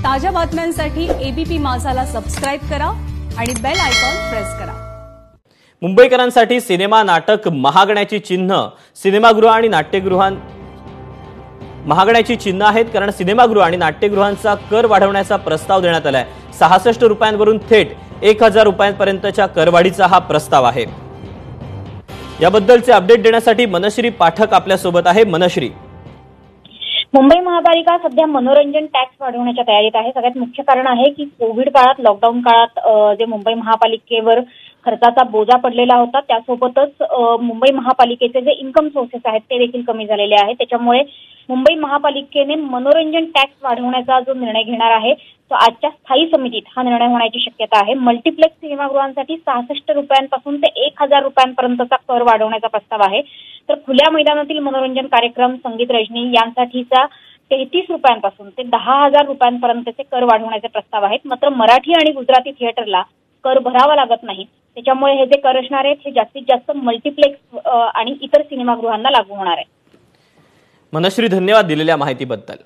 ताज्या बातम्यांसाठी ABP माझाला subscribe करा आणि बेल आयकॉन प्रेस करा। मुंबईकरांसाठी सिनेमा नाटक महागण्याची चिन्ह सिनेमागृह आणि नाट्यगृहां महागण्याची चिन्ह आहेत, कारण सिनेमागृह आणि नाट्यगृहांचा कर वाढवण्याचा प्रस्ताव देण्यात आलाय। 66 रुपयांवरून थेट 1000 रुपयांपर्यंतच्या करवाढीचा हा प्रस्ताव आहे। याबद्दलचे अपडेट देण्यासाठी मनश्री पाठक आपल्या सोबत आहे। मनश्री, मुंबई महापालिका सध्या मनोरंजन टॅक्स वाढवण्याच्या तयारीत आहे। सगळ्यात मुख्य कारण आहे की कोविड काळात, लॉकडाऊन काळात जे मुंबई महापालिकेवर खर्चाचा बोजा पडलेला होता, त्यासोबतच मुंबई महापालिकेचे जे इन्कम सोर्सेस आहेत ते देखील कमी झालेले आहेत। त्याच्यामुळे मुंबई महापालिकेने मनोरंजन टॅक्स वाढवण्याचा जो निर्णय घेणार आहे तो आजच्या स्थायी समितीत हा निर्णय होण्याची शक्यता आहे। मल्टीप्लेक्स सिनेमागृहांसाठी 66 रुपयांपासून ते 1000 रुपयांपर्यंतचा कर वाढवण्याचा प्रस्ताव आहे। तर खुल्या मैदानातील मनोरंजन कार्यक्रम, संगीत रजनी यांसाठीचा 33 रुपयांपासून ते 10,000 रुपयांपर्यंतचे कर वाढवण्याचे प्रस्ताव आहेत। मात्र मराठी आणि गुजराती थिएटरला कर भरावा लागत नाही, त्याच्यामुळे हे जे कर असणार आहेत हे जास्तीत जास्त मल्टीप्लेक्स आणि इतर सिनेमागृहांना लागू होणार आहे। मनश्री, धन्यवाद दिलेल्या माहितीबद्दल।